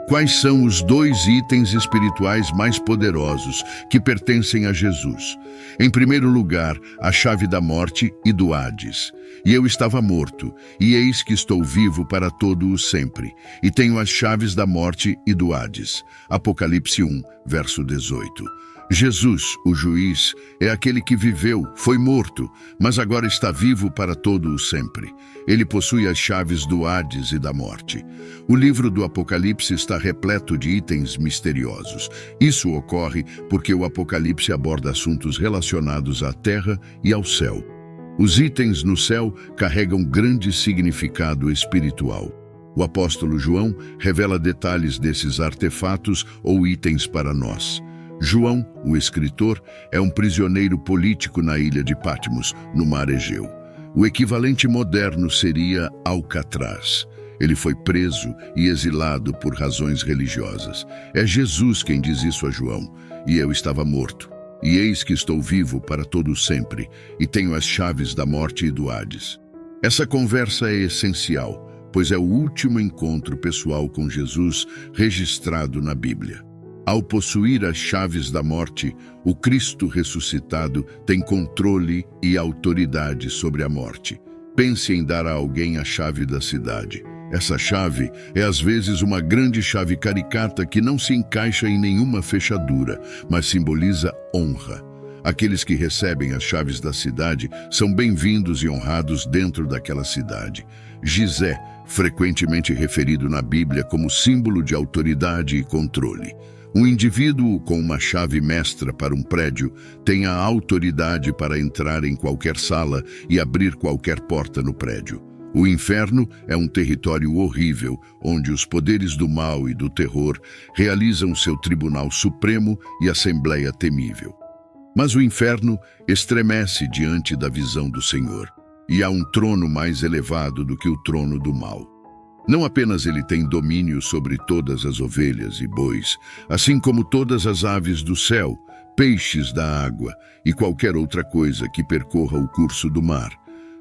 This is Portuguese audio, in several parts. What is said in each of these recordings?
Quais são os dois itens espirituais mais poderosos que pertencem a Jesus? Em primeiro lugar, a chave da morte e do Hades. E eu estava morto, e eis que estou vivo para todo o sempre, e tenho as chaves da morte e do Hades. Apocalipse 1, verso 18. Jesus, o juiz, é aquele que viveu, foi morto, mas agora está vivo para todo o sempre. Ele possui as chaves do Hades e da morte. O livro do Apocalipse está repleto de itens misteriosos. Isso ocorre porque o Apocalipse aborda assuntos relacionados à terra e ao céu. Os itens no céu carregam grande significado espiritual. O apóstolo João revela detalhes desses artefatos ou itens para nós. João, o escritor, é um prisioneiro político na ilha de Patmos, no mar Egeu. O equivalente moderno seria Alcatraz. Ele foi preso e exilado por razões religiosas. É Jesus quem diz isso a João. E eu estava morto. E eis que estou vivo para todo sempre, e tenho as chaves da morte e do Hades. Essa conversa é essencial, pois é o último encontro pessoal com Jesus registrado na Bíblia. Ao possuir as chaves da morte, o Cristo ressuscitado tem controle e autoridade sobre a morte. Pense em dar a alguém a chave da cidade. Essa chave é às vezes uma grande chave caricata que não se encaixa em nenhuma fechadura, mas simboliza honra. Aqueles que recebem as chaves da cidade são bem-vindos e honrados dentro daquela cidade. Gizé, frequentemente referido na Bíblia como símbolo de autoridade e controle. Um indivíduo com uma chave mestra para um prédio tem a autoridade para entrar em qualquer sala e abrir qualquer porta no prédio. O inferno é um território horrível, onde os poderes do mal e do terror realizam seu tribunal supremo e assembleia temível. Mas o inferno estremece diante da visão do Senhor, e há um trono mais elevado do que o trono do mal. Não apenas ele tem domínio sobre todas as ovelhas e bois, assim como todas as aves do céu, peixes da água e qualquer outra coisa que percorra o curso do mar.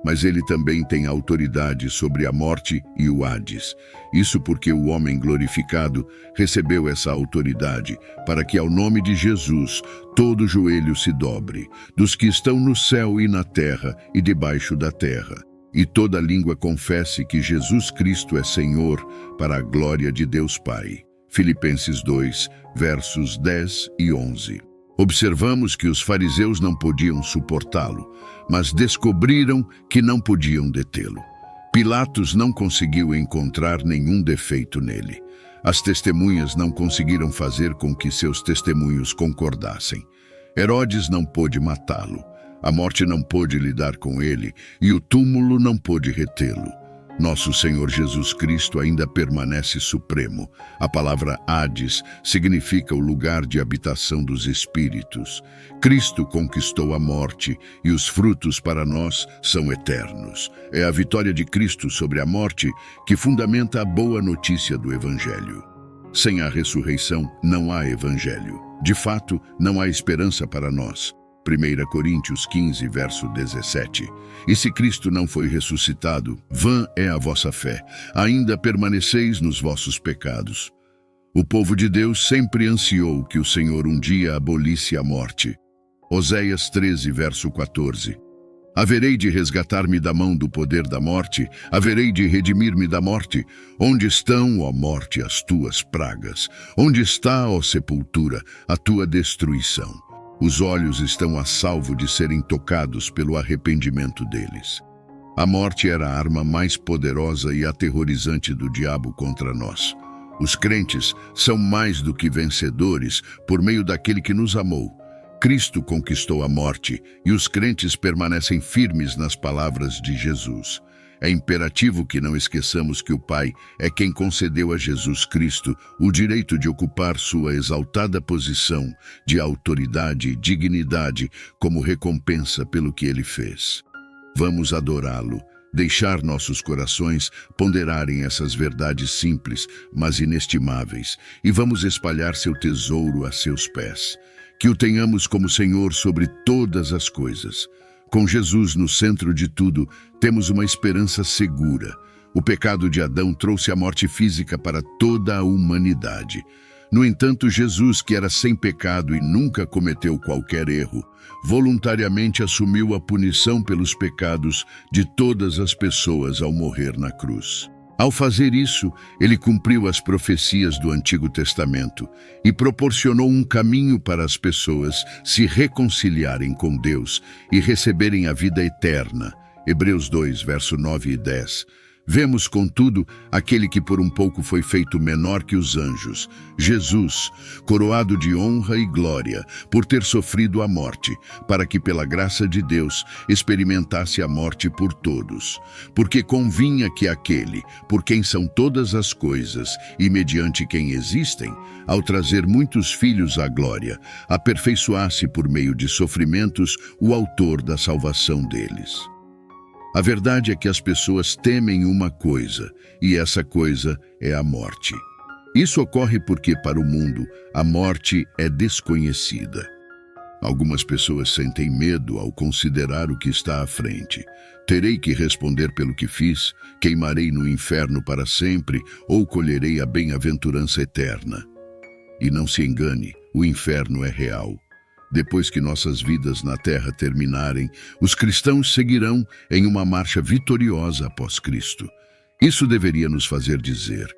Mas ele também tem autoridade sobre a morte e o Hades. Isso porque o homem glorificado recebeu essa autoridade para que ao nome de Jesus todo joelho se dobre, dos que estão no céu e na terra e debaixo da terra. E toda língua confesse que Jesus Cristo é Senhor, para a glória de Deus Pai. Filipenses 2, versos 10 e 11. Observamos que os fariseus não podiam suportá-lo, mas descobriram que não podiam detê-lo. Pilatos não conseguiu encontrar nenhum defeito nele. As testemunhas não conseguiram fazer com que seus testemunhos concordassem. Herodes não pôde matá-lo. A morte não pôde lidar com ele e o túmulo não pôde retê-lo. Nosso Senhor Jesus Cristo ainda permanece supremo. A palavra Hades significa o lugar de habitação dos espíritos. Cristo conquistou a morte e os frutos para nós são eternos. É a vitória de Cristo sobre a morte que fundamenta a boa notícia do Evangelho. Sem a ressurreição, não há Evangelho. De fato, não há esperança para nós. 1 Coríntios 15, verso 17. E se Cristo não foi ressuscitado, vã é a vossa fé, ainda permaneceis nos vossos pecados. O povo de Deus sempre ansiou que o Senhor um dia abolisse a morte. Oséias 13, verso 14. Haverei de resgatar-me da mão do poder da morte, haverei de redimir-me da morte. Onde estão, ó morte, as tuas pragas? Onde está, ó sepultura, a tua destruição? Os olhos estão a salvo de serem tocados pelo arrependimento deles. A morte era a arma mais poderosa e aterrorizante do diabo contra nós. Os crentes são mais do que vencedores por meio daquele que nos amou. Cristo conquistou a morte e os crentes permanecem firmes nas palavras de Jesus. É imperativo que não esqueçamos que o Pai é quem concedeu a Jesus Cristo o direito de ocupar sua exaltada posição de autoridade e dignidade como recompensa pelo que ele fez. Vamos adorá-lo, deixar nossos corações ponderarem essas verdades simples, mas inestimáveis, e vamos espalhar seu tesouro a seus pés. Que o tenhamos como Senhor sobre todas as coisas. Com Jesus no centro de tudo, temos uma esperança segura. O pecado de Adão trouxe a morte física para toda a humanidade. No entanto, Jesus, que era sem pecado e nunca cometeu qualquer erro, voluntariamente assumiu a punição pelos pecados de todas as pessoas ao morrer na cruz. Ao fazer isso, ele cumpriu as profecias do Antigo Testamento e proporcionou um caminho para as pessoas se reconciliarem com Deus e receberem a vida eterna. Hebreus 2, verso 9 e 10. Vemos, contudo, aquele que por um pouco foi feito menor que os anjos, Jesus, coroado de honra e glória, por ter sofrido a morte, para que, pela graça de Deus, experimentasse a morte por todos. Porque convinha que aquele, por quem são todas as coisas e mediante quem existem, ao trazer muitos filhos à glória, aperfeiçoasse por meio de sofrimentos o autor da salvação deles. A verdade é que as pessoas temem uma coisa, e essa coisa é a morte. Isso ocorre porque, para o mundo, a morte é desconhecida. Algumas pessoas sentem medo ao considerar o que está à frente. Terei que responder pelo que fiz, queimarei no inferno para sempre, ou colherei a bem-aventurança eterna. E não se engane, o inferno é real. Depois que nossas vidas na terra terminarem, os cristãos seguirão em uma marcha vitoriosa após Cristo. Isso deveria nos fazer dizer: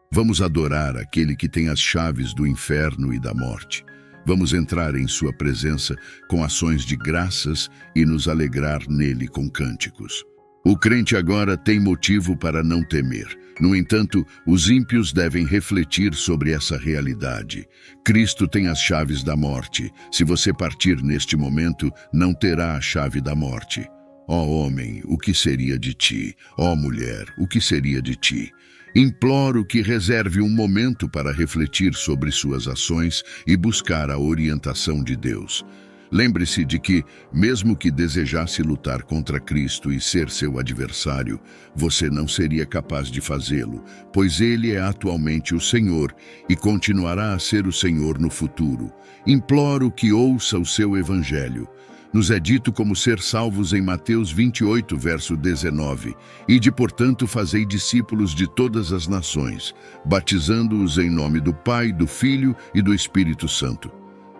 vamos adorar aquele que tem as chaves do inferno e da morte. Vamos entrar em sua presença com ações de graças e nos alegrar nele com cânticos. O crente agora tem motivo para não temer. No entanto, os ímpios devem refletir sobre essa realidade. Cristo tem as chaves da morte. Se você partir neste momento, não terá a chave da morte. Ó homem, o que seria de ti? Ó mulher, o que seria de ti? Imploro que reserve um momento para refletir sobre suas ações e buscar a orientação de Deus. Lembre-se de que, mesmo que desejasse lutar contra Cristo e ser seu adversário, você não seria capaz de fazê-lo, pois ele é atualmente o Senhor e continuará a ser o Senhor no futuro. Imploro que ouça o seu evangelho. Nos é dito como ser salvos em Mateus 28, verso 19. Ide, portanto, fazei discípulos de todas as nações, batizando-os em nome do Pai, do Filho e do Espírito Santo.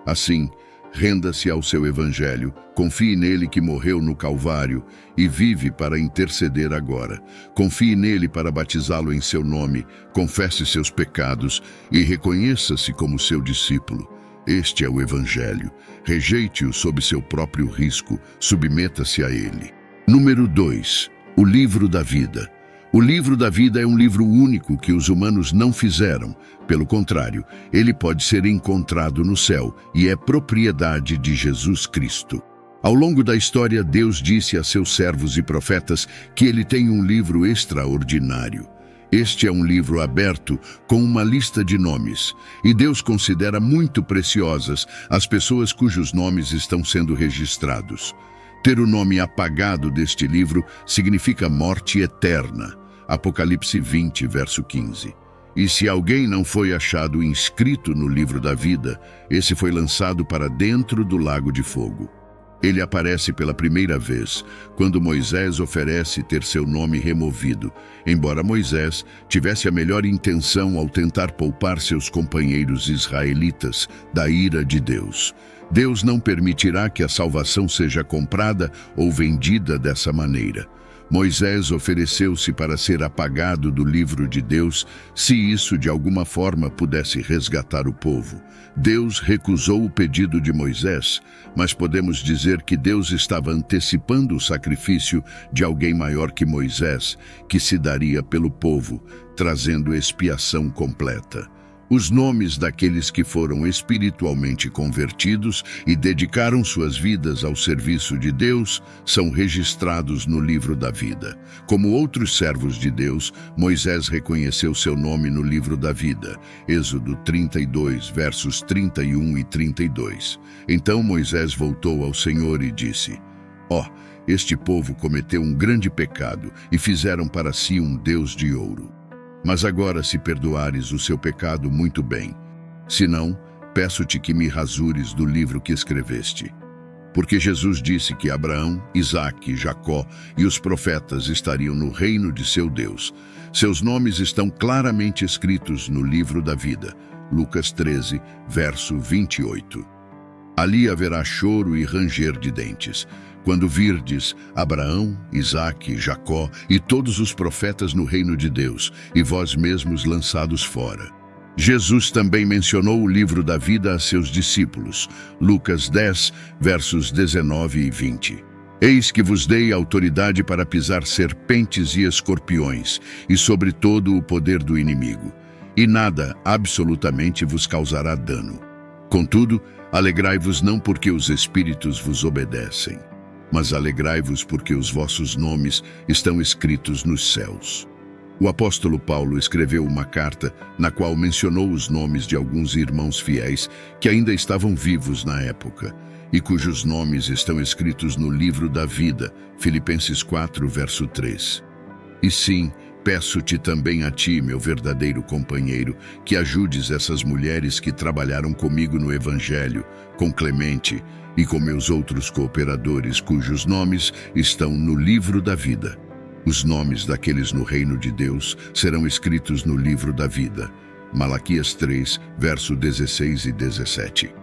Assim, renda-se ao seu evangelho, confie nele que morreu no Calvário e vive para interceder agora. Confie nele para batizá-lo em seu nome, confesse seus pecados e reconheça-se como seu discípulo. Este é o evangelho. Rejeite-o sob seu próprio risco, submeta-se a ele. Número 2. O livro da vida. O livro da vida é um livro único que os humanos não fizeram. Pelo contrário, ele pode ser encontrado no céu e é propriedade de Jesus Cristo. Ao longo da história, Deus disse a seus servos e profetas que ele tem um livro extraordinário. Este é um livro aberto com uma lista de nomes, e Deus considera muito preciosas as pessoas cujos nomes estão sendo registrados. Ter o nome apagado deste livro significa morte eterna. Apocalipse 20, verso 15. E se alguém não foi achado inscrito no livro da vida, esse foi lançado para dentro do lago de fogo. Ele aparece pela primeira vez, quando Moisés oferece ter seu nome removido, embora Moisés tivesse a melhor intenção ao tentar poupar seus companheiros israelitas da ira de Deus. Deus não permitirá que a salvação seja comprada ou vendida dessa maneira. Moisés ofereceu-se para ser apagado do livro de Deus, se isso de alguma forma pudesse resgatar o povo. Deus recusou o pedido de Moisés, mas podemos dizer que Deus estava antecipando o sacrifício de alguém maior que Moisés, que se daria pelo povo, trazendo expiação completa. Os nomes daqueles que foram espiritualmente convertidos e dedicaram suas vidas ao serviço de Deus são registrados no livro da vida. Como outros servos de Deus, Moisés reconheceu seu nome no livro da vida. Êxodo 32, versos 31 e 32. Então Moisés voltou ao Senhor e disse: este povo cometeu um grande pecado e fizeram para si um Deus de ouro. Mas agora, se perdoares o seu pecado, muito bem. Se não, peço-te que me rasures do livro que escreveste. porque Jesus disse que Abraão, Isaque, Jacó e os profetas estariam no reino de seu Deus. Seus nomes estão claramente escritos no livro da vida. Lucas 13, verso 28. Ali haverá choro e ranger de dentes, quando virdes Abraão, Isaque, Jacó e todos os profetas no reino de Deus, e vós mesmos lançados fora. Jesus também mencionou o livro da vida a seus discípulos. Lucas 10, versos 19 e 20. Eis que vos dei autoridade para pisar serpentes e escorpiões, e sobre todo o poder do inimigo, e nada absolutamente vos causará dano. Contudo, alegrai-vos não porque os espíritos vos obedecem, mas alegrai-vos porque os vossos nomes estão escritos nos céus. O apóstolo Paulo escreveu uma carta na qual mencionou os nomes de alguns irmãos fiéis que ainda estavam vivos na época e cujos nomes estão escritos no livro da vida, Filipenses 4, verso 3. E sim, peço-te também a ti, meu verdadeiro companheiro, que ajudes essas mulheres que trabalharam comigo no Evangelho, com Clemente e com meus outros cooperadores, cujos nomes estão no livro da vida. Os nomes daqueles no reino de Deus serão escritos no livro da vida. Malaquias 3, verso 16 e 17.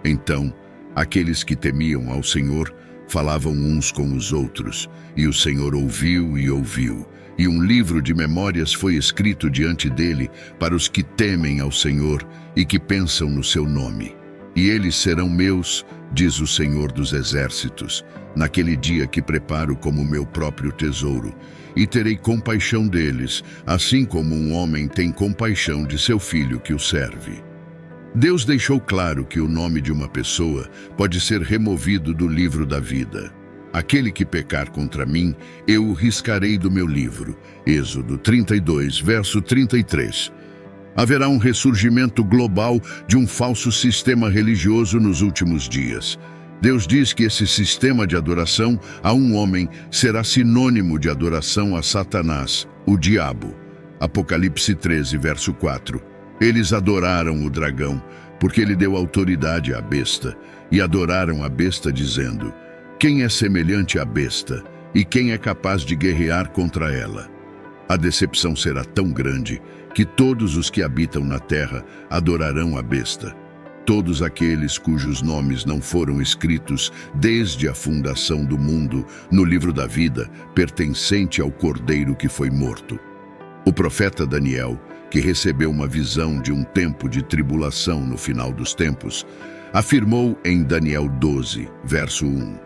Então, aqueles que temiam ao Senhor falavam uns com os outros, e o Senhor ouviu e ouviu. E um livro de memórias foi escrito diante dele para os que temem ao Senhor e que pensam no seu nome. E eles serão meus, diz o Senhor dos Exércitos, naquele dia que preparo como meu próprio tesouro, e terei compaixão deles, assim como um homem tem compaixão de seu filho que o serve. Deus deixou claro que o nome de uma pessoa pode ser removido do livro da vida. Aquele que pecar contra mim, eu o riscarei do meu livro. Êxodo 32, verso 33. Haverá um ressurgimento global de um falso sistema religioso nos últimos dias. Deus diz que esse sistema de adoração a um homem será sinônimo de adoração a Satanás, o diabo. Apocalipse 13, verso 4. Eles adoraram o dragão, porque ele deu autoridade à besta, e adoraram a besta dizendo: quem é semelhante à besta, e quem é capaz de guerrear contra ela? A decepção será tão grande que todos os que habitam na terra adorarão a besta. Todos aqueles cujos nomes não foram escritos desde a fundação do mundo no livro da vida, pertencente ao Cordeiro que foi morto. O profeta Daniel, que recebeu uma visão de um tempo de tribulação no final dos tempos, afirmou em Daniel 12, verso 1: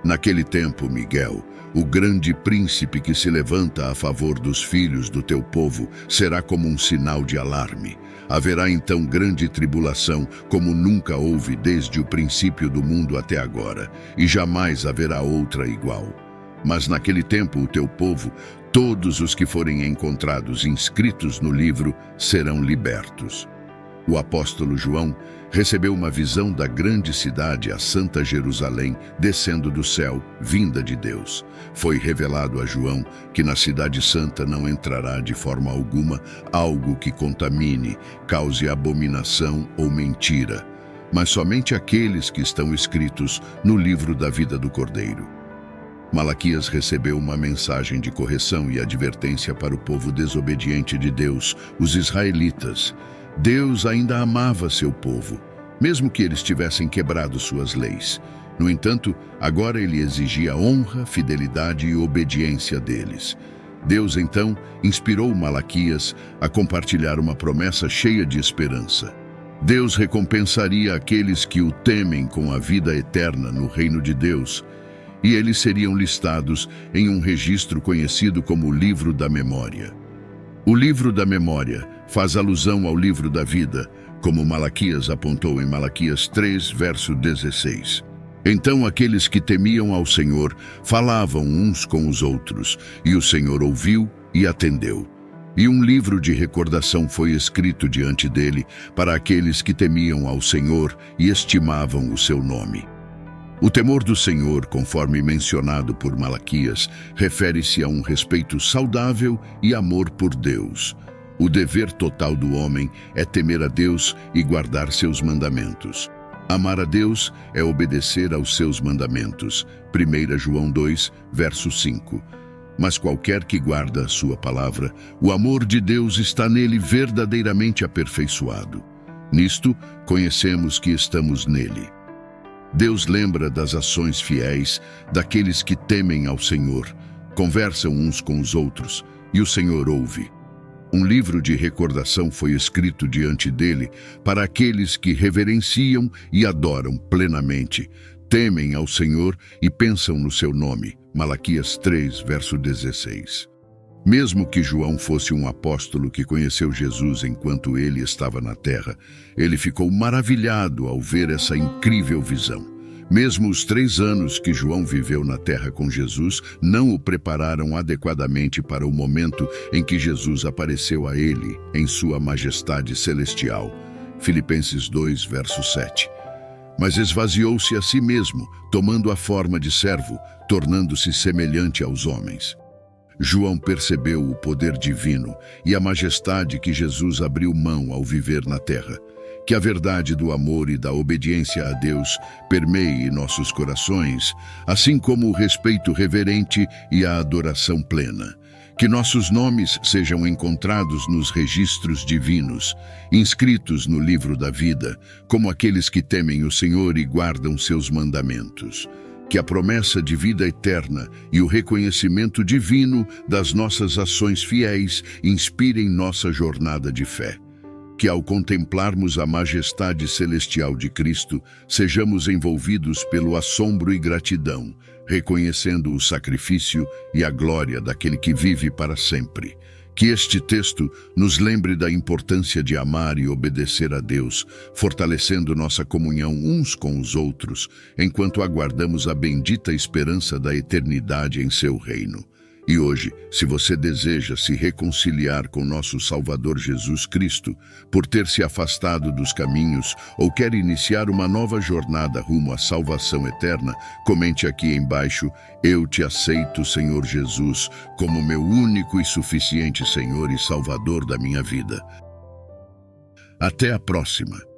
naquele tempo, Miguel, o grande príncipe que se levanta a favor dos filhos do teu povo, será como um sinal de alarme. Haverá então grande tribulação, como nunca houve desde o princípio do mundo até agora, e jamais haverá outra igual. Mas naquele tempo o teu povo, todos os que forem encontrados inscritos no livro, serão libertos. O apóstolo João recebeu uma visão da grande cidade, a Santa Jerusalém, descendo do céu, vinda de Deus. Foi revelado a João que na cidade santa não entrará de forma alguma algo que contamine, cause abominação ou mentira, mas somente aqueles que estão escritos no livro da vida do Cordeiro. Malaquias recebeu uma mensagem de correção e advertência para o povo desobediente de Deus, os israelitas. Deus ainda amava seu povo, mesmo que eles tivessem quebrado suas leis. No entanto, agora ele exigia honra, fidelidade e obediência deles. Deus, então, inspirou Malaquias a compartilhar uma promessa cheia de esperança. Deus recompensaria aqueles que o temem com a vida eterna no reino de Deus, e eles seriam listados em um registro conhecido como o Livro da Memória. O Livro da Memória faz alusão ao livro da vida, como Malaquias apontou em Malaquias 3, verso 16. Então aqueles que temiam ao Senhor falavam uns com os outros, e o Senhor ouviu e atendeu. E um livro de recordação foi escrito diante dele para aqueles que temiam ao Senhor e estimavam o seu nome. O temor do Senhor, conforme mencionado por Malaquias, refere-se a um respeito saudável e amor por Deus. O dever total do homem é temer a Deus e guardar seus mandamentos. Amar a Deus é obedecer aos seus mandamentos. 1 João 2, verso 5. Mas qualquer que guarda a sua palavra, o amor de Deus está nele verdadeiramente aperfeiçoado. Nisto, conhecemos que estamos nele. Deus lembra das ações fiéis daqueles que temem ao Senhor, conversam uns com os outros, e o Senhor ouve. Um livro de recordação foi escrito diante dele para aqueles que reverenciam e adoram plenamente, temem ao Senhor e pensam no seu nome. Malaquias 3, verso 16. Mesmo que João fosse um apóstolo que conheceu Jesus enquanto ele estava na terra, ele ficou maravilhado ao ver essa incrível visão. Mesmo os 3 anos que João viveu na terra com Jesus não o prepararam adequadamente para o momento em que Jesus apareceu a ele em sua majestade celestial. Filipenses 2, verso 7. Mas esvaziou-se a si mesmo, tomando a forma de servo, tornando-se semelhante aos homens. João percebeu o poder divino e a majestade que Jesus abriu mão ao viver na terra. Que a verdade do amor e da obediência a Deus permeie nossos corações, assim como o respeito reverente e a adoração plena. Que nossos nomes sejam encontrados nos registros divinos, inscritos no livro da vida, como aqueles que temem o Senhor e guardam seus mandamentos. Que a promessa de vida eterna e o reconhecimento divino das nossas ações fiéis inspirem nossa jornada de fé. Que ao contemplarmos a majestade celestial de Cristo, sejamos envolvidos pelo assombro e gratidão, reconhecendo o sacrifício e a glória daquele que vive para sempre. Que este texto nos lembre da importância de amar e obedecer a Deus, fortalecendo nossa comunhão uns com os outros, enquanto aguardamos a bendita esperança da eternidade em seu reino. E hoje, se você deseja se reconciliar com nosso Salvador Jesus Cristo, por ter se afastado dos caminhos ou quer iniciar uma nova jornada rumo à salvação eterna, comente aqui embaixo: eu te aceito, Senhor Jesus, como meu único e suficiente Senhor e Salvador da minha vida. Até a próxima!